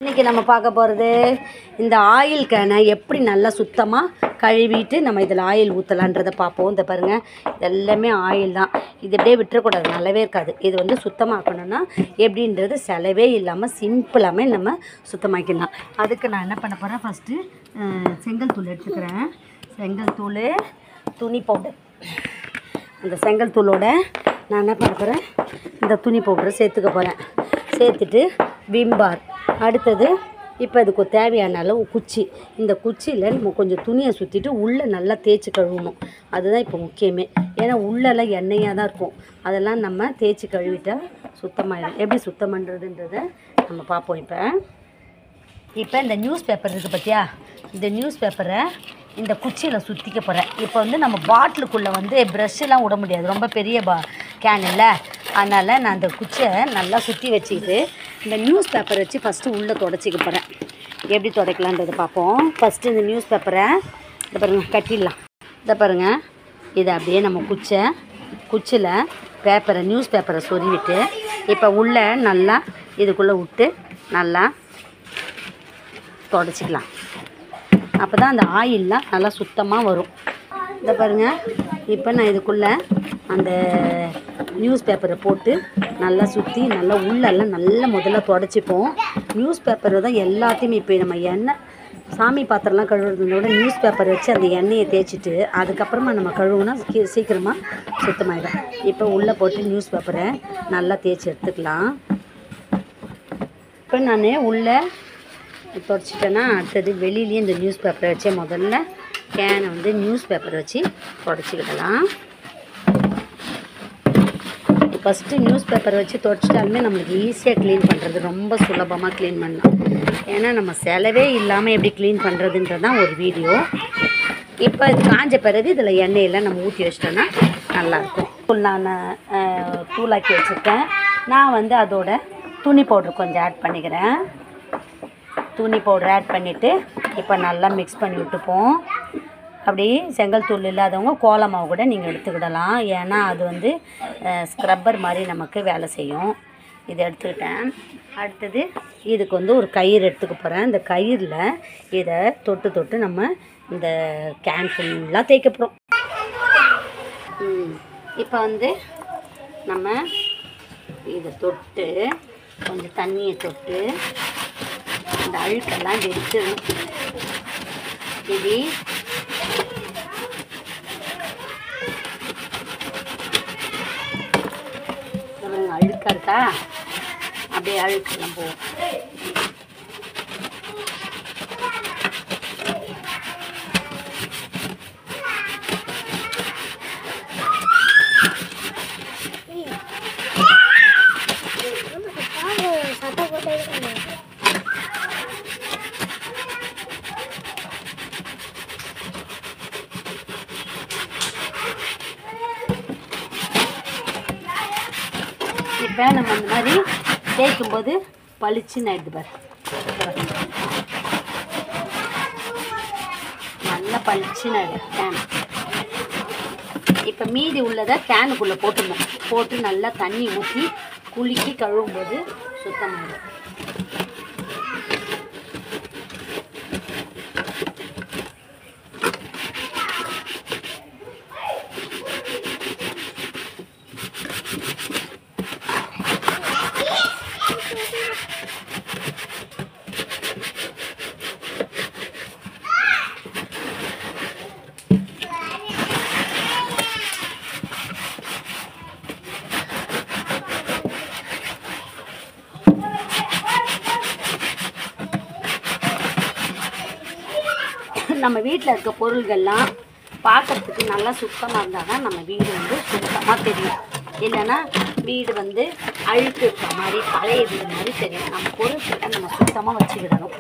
இன்றைக்கி நம்ம பார்க்க போகிறது இந்த ஆயில் கேனை எப்படி நல்லா சுத்தமாக கழுவிட்டு நம்ம இதில் ஆயில் ஊற்றலான்றதை பார்ப்போம். இந்த பாருங்கள், எல்லாமே ஆயில் தான். இது அப்படியே விட்டுறக்கூடாது, நல்லாவே இருக்காது. இது வந்து சுத்தமாக்கணும்னா எப்படின்றது செலவே இல்லாமல் சிம்பிளாமே நம்ம சுத்தமாக்கிடலாம். அதுக்கு நான் என்ன பண்ண போகிறேன், ஃபஸ்ட்டு செங்கல் தூள் எடுத்துக்கிறேன். செங்கல் தூள், துணி பவுடர். அந்த செங்கல் தூளோட நான் என்ன பண்ண போகிறேன், இந்த துணி பவுடரை சேர்த்துக்க போகிறேன். சேர்த்துட்டு விம் பார். அடுத்தது இப்போ இதுக்கு தேவையான அளவு குச்சி. இந்த குச்சியில் நம்ம கொஞ்சம் துணியை சுற்றிட்டு உள்ளே நல்லா தேய்ச்சி கழுவணும். அதுதான் இப்போ முக்கியமே. ஏன்னா உள்ளெல்லாம் எண்ணெயாக தான் இருக்கும். அதெல்லாம் நம்ம தேய்ச்சி கழுவிட்டால் சுத்தமாகிடும். எப்படி சுத்தம் பண்ணுறதுன்றதை நம்ம பார்ப்போம். இப்போ இந்த நியூஸ் பேப்பர் இருக்குது பார்த்தியா, இந்த நியூஸ் பேப்பரை இந்த குச்சியில் சுற்றிக்க போகிறேன். இப்போ வந்து நம்ம பாட்டிலுக்குள்ளே வந்து ப்ரெஷ்ஷெலாம் விட முடியாது, ரொம்ப பெரிய கேன் இல்லை. அதனால் நான் அந்த குச்சியை நல்லா சுற்றி வச்சுக்கிட்டு இந்த நியூஸ் பேப்பரை வச்சு ஃபஸ்ட்டு உள்ளே துடைச்சிக்க போகிறேன். எப்படி துடைக்கலான்றதை பார்ப்போம். ஃபஸ்ட்டு இந்த நியூஸ் பேப்பரை இதை பாருங்கள் கட்டிடலாம். இதை பாருங்கள், இதை அப்படியே நம்ம குச்சியில் பேப்பரை நியூஸ் பேப்பரை சொருவிட்டு இப்போ உள்ளே நல்லா இதுக்குள்ளே விட்டு நல்லா துடைச்சிக்கலாம். அப்போ தான் அந்த ஆயிலெலாம் நல்லா சுத்தமாக வரும். இதை பாருங்கள், இப்போ நான் இதுக்குள்ளே அந்த நியூஸ் பேப்பரை போட்டு நல்லா சுற்றி நல்லா உள்ளெல்லாம் நல்லா முதல்ல துடைச்சிப்போம். நியூஸ் பேப்பரை தான் எல்லாத்தையுமே இப்போ நம்ம எண்ணெய் சாமி பாத்திரம்லாம் கழுவுறதோட நியூஸ் பேப்பரை வச்சு அந்த எண்ணெயை தேய்ச்சிட்டு அதுக்கப்புறமா நம்ம கழுவுனா சீக்கிரமாக சுத்தமாயிடும். இப்போ உள்ளே போட்டு நியூஸ் பேப்பரை நல்லா தேய்ச்சி எடுத்துக்கலாம். இப்போ நான் உள்ளே துடைச்சிட்டேன்னா அடுத்தது வெளியிலேயே இந்த நியூஸ் பேப்பரை வச்சே முதல்ல கேனை வந்து நியூஸ் பேப்பரை வச்சு துடைச்சிக்கிடலாம். ஃபஸ்ட்டு நியூஸ் பேப்பரை வச்சு துடைச்சிட்டாலுமே நம்மளுக்கு ஈஸியாக க்ளீன் பண்ணுறது, ரொம்ப சுலபமாக க்ளீன் பண்ணலாம். ஏன்னா நம்ம செலவே இல்லாமல் எப்படி க்ளீன் பண்ணுறதுன்றது தான் ஒரு வீடியோ. இப்போ இது காஞ்ச பிறகு இதில் எண்ணெயெல்லாம் நம்ம ஊற்றி வச்சிட்டோன்னா நல்லாயிருக்கும். நான் தூளாக்கி வச்சுருக்கேன். நான் வந்து அதோட துணி பவுட்ரு கொஞ்சம் ஆட் பண்ணிக்கிறேன். துணி பவுடர் ஆட் பண்ணிவிட்டு இப்போ நல்லா மிக்ஸ் பண்ணி விட்டுப்போம். அப்படி செங்கல் தூள் இல்லாதவங்க கோலமாவு கூட நீங்கள் எடுத்துக்கிடலாம். ஏன்னா அது வந்து ஸ்க்ரப்பர் மாதிரி நமக்கு வேலை செய்யும். இதை எடுத்துக்கிட்டேன். அடுத்தது இதுக்கு வந்து ஒரு கயிறு எடுத்துக்க போகிறேன். இந்த கயிறில் இதை தொட்டு தொட்டு நம்ம இந்த கேன் ஃபுல்லாக தேய்க்க போகிறோம். இப்போ வந்து நம்ம இதை தொட்டு கொஞ்சம் தண்ணியை தொட்டு இந்த அழுக்கெல்லாம் எடுத்துடணும். இது அழுக்கா இருக்கா, அப்படியே அழுக்கெல்லாம் போகும். இப்போ நம்ம அந்த மாதிரி தேய்க்கும்போது பளிச்சுன்னு ஆகிடுது பாரு, நல்லா பளிச்சுன்னு ஆகிடும் கேன். இப்போ மீதி உள்ளதை கேனுக்குள்ளே போட்டு நல்லா தண்ணி ஊற்றி குலுக்கி கழுவும்போது சுத்தமாகிடும். நம்ம வீட்டில் இருக்க பொருள்கள்லாம் பார்க்குறதுக்கு நல்லா சுத்தமாக இருந்தால் தான் நம்ம வீடு வந்து சுத்தமாக தெரியும். இல்லைன்னா வீடு வந்து அழுக்கு இருக்கிற மாதிரி பழைய வீடு மாதிரி தெரியும். நம்ம பொருட்களை நம்ம சுத்தமாக வச்சுக்கிடணும்.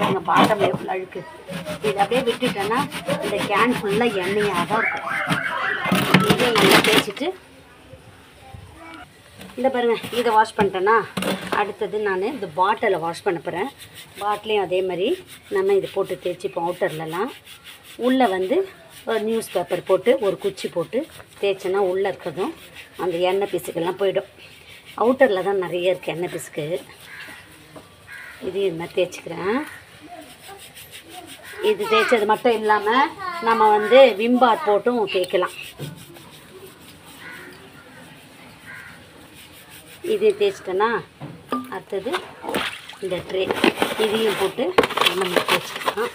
எங்கள் பாட்டம் எவ்வளோ அழுக்கு, இதை அப்படியே விட்டுட்டோன்னா இந்த கேன் ஃபுல்லாக எண்ணெயாக தான் இருக்கும். இதையும் நல்லா தேய்ச்சிட்டு இந்த பாருங்கள், இதை வாஷ் பண்ணிட்டேன்னா அடுத்தது நான் இந்த பாட்டிலை வாஷ் பண்ண போகிறேன். பாட்டிலையும் அதே மாதிரி நம்ம இதை போட்டு தேய்ச்சிப்போம். அவுட்டர்லலாம் உள்ளே வந்து ஒரு நியூஸ் பேப்பர் போட்டு ஒரு குச்சி போட்டு தேய்ச்சோன்னா உள்ளே இருக்கிறதும் அந்த எண்ணெய் பீஸுக்கெல்லாம் போயிடும். அவுட்டரில் தான் நிறைய இருக்குது எண்ணெய் பிசுக்கு. இது என்ன தேய்ச்சிக்கிறேன். இது தேய்ச்சது மட்டும் இல்லாமல் நம்ம வந்து விம் பார் போட்டும் தேய்க்கலாம். இது தேய்ச்சிட்டேன்னா அடுத்தது இந்த ட்ரே இதையும் போட்டு நம்ம தேய்ச்சிக்கலாம்.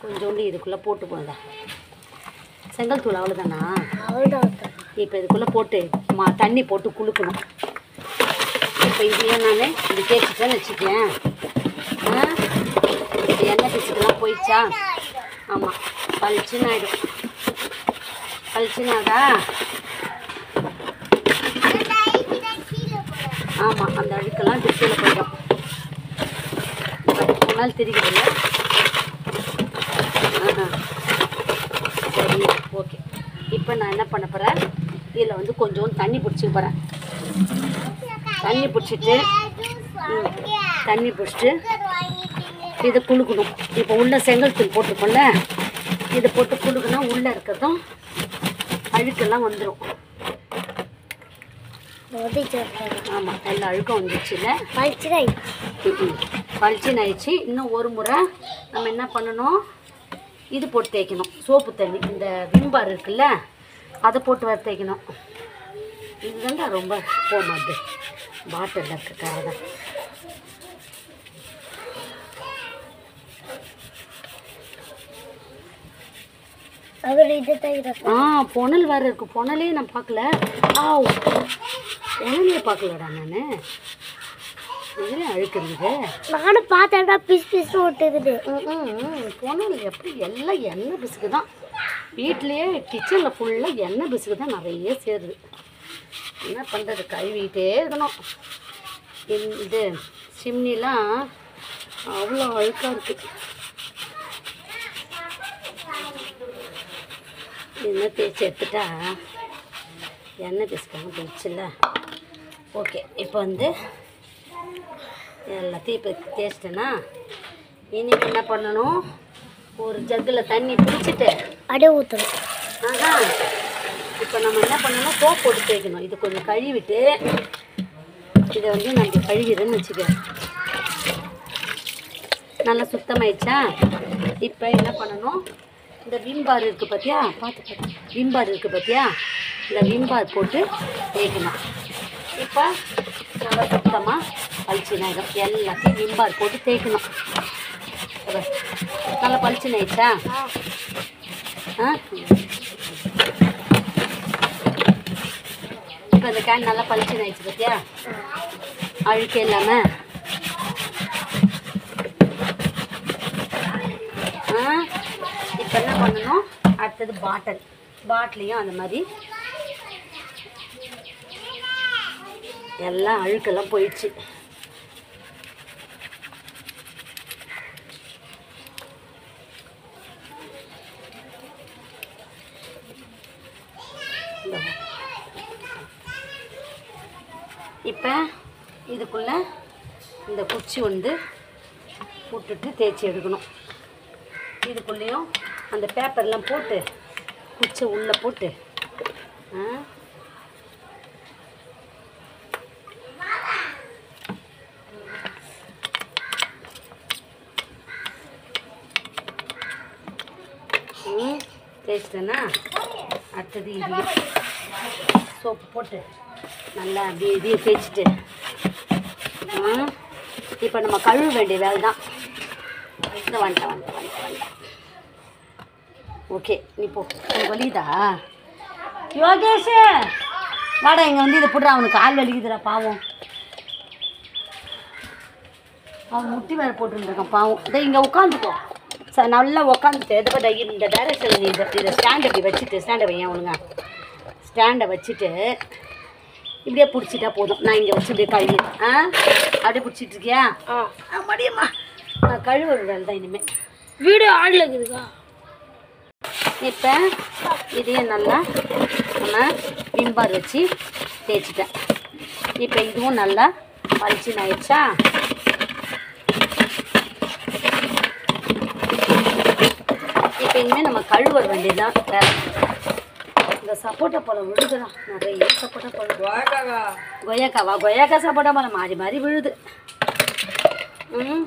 கொஞ்சோண்டு இதுக்குள்ளே போட்டு போதா செங்கல் தூள் அவ்வளோதானா? அவ்வளோதான். இப்போ இதுக்குள்ளே போட்டு தண்ணி போட்டு குளுக்கணும். இப்போ இதையே நான் இது தேய்ச்சிட்டேன்னு வச்சுக்கேன். இது எண்ணெய் பிசுக்கெல்லாம் போயிடுச்சா? ஆமாம், பளிச்சுன்னு ஆகிடும். பளிச்சுனாதா? ஆமாம், அந்த அழுக்கெல்லாம் டிஸ்பிளேல போயிடும். அதுக்கு முன்னால் தெரியுதுல்ல? சரி, ஓகே. இப்போ நான் என்ன பண்ண போகிறேன், இதில் வந்து கொஞ்சோண்டு தண்ணி பிடிச்சிக்க போகிறேன். தண்ணி பிடிச்சிட்டு இதை குளுக்கணும். இப்போ உள்ள செங்கல் தூள் போட்டுக்கோல, இதை போட்டு குளுக்கணும். உள்ளே இருக்கிறதும் அழுக்கெல்லாம் வந்துடும். ஆமாம், எல்லா அழுக்கம் வந்துடுச்சு. இல்லை பளிச்சுன்னு ஆயிடுச்சு. இன்னும் ஒரு முறை நம்ம என்ன பண்ணணும், இது போட்டு தேய்க்கணும். சோப்பு தண்ணி, இந்த விம் பார் இருக்குல்ல, அதை போட்டு வர தேய்க்கணும். இதுதாங்க ரொம்ப போமாது பாட்டில் இருக்கிறக்காக தான். புனல் வேறு இருக்கு. புனலே நான் பார்க்கல. புனலே பார்க்கலடா நான். இதுல அழுக்கு இருக்குது. நானும் பார்த்தேன்டா, பிசு பிசு ஓட்டுக்குது. புனல் எப்படி எல்லாம் எண்ணெய் பிசுக்கு தான். வீட்லேயே கிச்சனில் ஃபுல்லாக எண்ணெய் பிசுக்கு தான் நிறைய சேருது. என்ன பண்ணுறது, கழுவிக்கிட்டே இருக்கணும். இது சிம்னிலாம் அவ்வளோ அழுக்காக இருக்குது. எண்ணெய் தேய்ச்சி எடுத்துட்டா எண்ணெய் பிசுக்கெல்லாம் போயிடுச்சுல்ல. ஓகே, இப்போ வந்து எல்லாத்தையும் இப்போ தேய்ச்சிட்டேன்னா இனிமேல் என்ன பண்ணணும், ஒரு ஜக்கில் தண்ணி பிடிச்சிட்டு அப்படியே ஊற்றணும். அதான் இப்போ நம்ம என்ன பண்ணணும், சோப் போட்டு தேய்க்கணும். இது கொஞ்சம் கழுவிட்டு இதை வந்து நம்ம கழுவிடுன்னு வச்சுக்கிறேன். நல்லா சுத்தமாயிடுச்சா? இப்போ என்ன பண்ணணும், இந்த விம் பார் இருக்குது பார்த்தியா, பார்த்து விம் பார் இருக்குது பார்த்தியா, இந்த விம் பார் போட்டு தேய்க்கணும். இப்போ நல்லா சுத்தமாக பளிச்சுன்னு ஆகிடும். எல்லாத்தையும் விம் பார் போட்டு தேய்க்கணும். நல்லா பளிச்சுன்னு ஆயிடுச்சா? இப்போ இந்த கேன் நல்லா பளிச்சுன்னு ஆயிடுச்சு பார்த்தியா, அழுக்கே இல்லாமல். இப்போ என்ன பண்ணணும், அடுத்தது பாட்டிலையும் அந்த மாதிரி எல்லாம் அழுக்கெல்லாம் போயிடுச்சு. இப்போ இதுக்குள்ளே இந்த குச்சி வந்து போட்டுட்டு தேய்ச்சி எடுக்கணும். இதுக்குள்ளேயும் அந்த பேப்பர்லாம் போட்டு குச்சை உள்ளே போட்டு தேய்ச்சிட்டேன்னா அடுத்தது இது சோப்பு போட்டு நல்லா அப்படியே இதையே தேய்ச்சிட்டு இப்போ நம்ம கழுவ வேண்டிய வேலை தான். இந்த வந்துட்டேன். ஓகே, நீ போ. உனக்கு வலிக்குதா யோகேஷ்? வாடா இங்கே வந்து இதை போட்டுறா, அவனுக்கு கால் வலிக்குதுடா பாவம். அவன் முட்டி வேறு போட்டுருந்துருக்கான் பாவம். இதை இங்கே உட்காந்துக்கோ சார், நல்லா உட்காந்துட்டு எதை இந்த டைரக்ஷனில் நீ இதை ஸ்டாண்டை இப்படி வச்சுட்டு, ஸ்டாண்டை வையன் ஒழுங்கா, ஸ்டாண்டை வச்சுட்டு இப்படியே பிடிச்சிட்டா போதும். நான் இங்கே வச்சு இப்படியே கழுவி அப்படியே பிடிச்சிட்டு இருக்கியா? மடியம்மா, நான் கழுவுற வேலை தான் இனிமேல். வீடியோ ஆடில் இருக்குதுக்கா. இப்போ இதையும் நல்லா நம்ம விம் பார் வச்சு தேய்ச்சிட்டேன். இப்போ இதுவும் நல்லா பளிச்சுன்னு ஆயிடுச்சா? இப்போ இனிமேல் நம்ம கழுவ வேண்டியதுதான் வேலை. இந்த சப்போட்டா பழம் விழுதுதான், நிறைய சப்போட்டா பழம். கொய்யாக்காவா? கொய்யாக்கா சப்போட்டா பழம் மாறி மாறி விழுது. ம்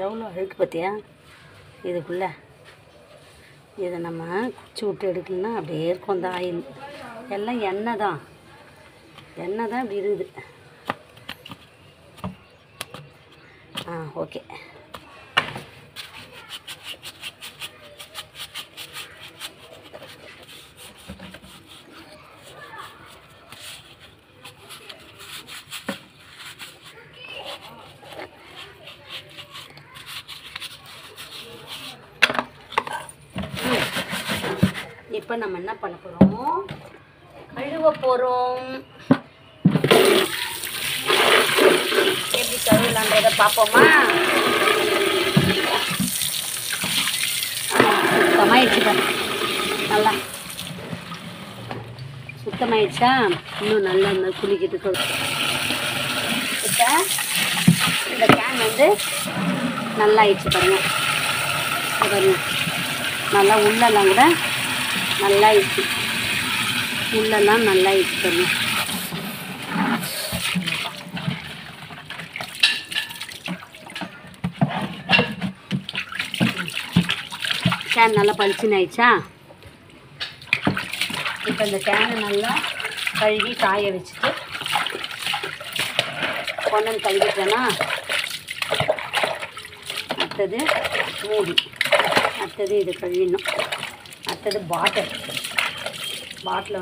எவ்வளோ அழுக்கு பார்த்தியா இதுக்குள்ளே. இதை நம்ம குச்சி விட்டு எடுக்கலன்னா அப்படியே இருக்கும் அந்த ஆயில். எல்லாம் எண்ணெய் தான் இப்படி இருக்குது. ஓகே. இப்போ நம்ம என்ன பண்ண போகிறோம், கழுவ போகிறோம். எப்படி கழுவலான்றதை பார்ப்போமா? சுத்தமாகிடுச்சு, நல்லா சுத்தமாகிடுச்சா? இன்னும் நல்லா இருந்தால் குளிக்கிட்டு இப்போ இந்த கேன் வந்து நல்லா ஆயிடுச்சு பாருங்கள். பாருங்க, நல்லா உள்ளெல்லாம் கூட நல்லா ஆயிடுச்சு. உள்ளெல்லாம் நல்லா ஆயிடுச்சு பாருங்க. கேன் நல்லா பளிச்சுன்னு ஆயிடுச்சா? இப்போ இந்த கேனை நல்லா கழுவி காய வச்சுட்டு கொண்டு கழுவிட்டேன்னா அடுத்தது மூடி, அடுத்தது இது கழுவிடணும். அடுத்தது பாட்டில்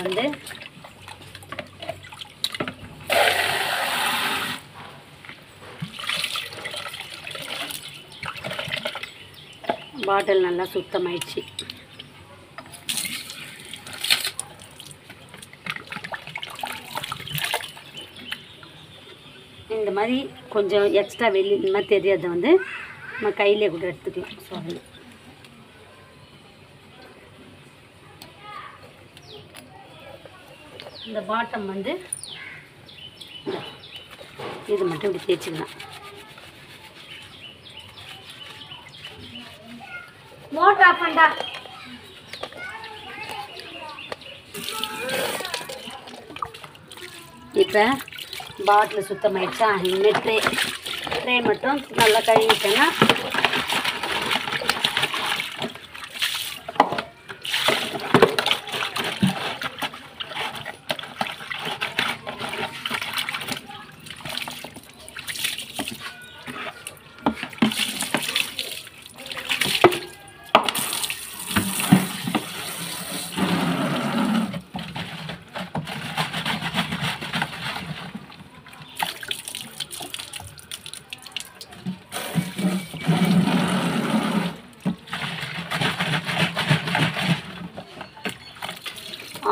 வந்து பாட்டில் நல்லா சுத்தமாயிடுச்சு. இந்த மாதிரி கொஞ்சம் எக்ஸ்ட்ரா வெளியே இந்த மாதிரி தெரியாத வந்து நம்ம கையிலே கூட எடுத்துக்கலாம். சாரி, இந்த பாட்டம் வந்து இது மட்டும் இப்படி தேய்ச்சிக்கலாம். மோட்டர் ஆஃப் பண்ணா. இப்போ பாட்டில் சுத்தமாயிடுச்சா? இனிமேல் ட்ரே மட்டும் நல்லா கழுவிட்டேன்னா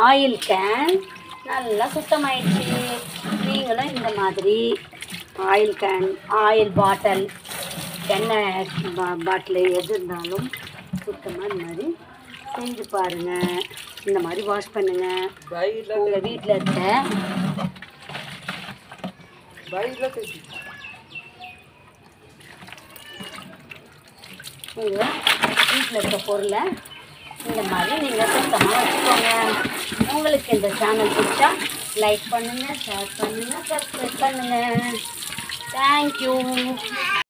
ஆயில் கேன் நல்லா சுத்தமாயிடுச்சு. நீங்களும் இந்த மாதிரி ஆயில் கேன், ஆயில் பாட்டில், எண்ணெய் பாட்டில் எது இருந்தாலும் சுத்தமாக இந்த மாதிரி செஞ்சு பாருங்கள். இந்த மாதிரி வாஷ் பண்ணுங்கள். உங்கள் வீட்டில் இருக்க உங்கள் வீட்டில் இருக்க பொருளை இந்த மாதிரி நீங்கள் சுத்தமாக வச்சுக்கோங்க. உங்களுக்கு இந்த சேனல் பிடிச்சா லைக் பண்ணுங்கள், ஷேர் பண்ணுங்கள், சப்ஸ்கிரைப் பண்ணுங்கள். தேங்க்யூ.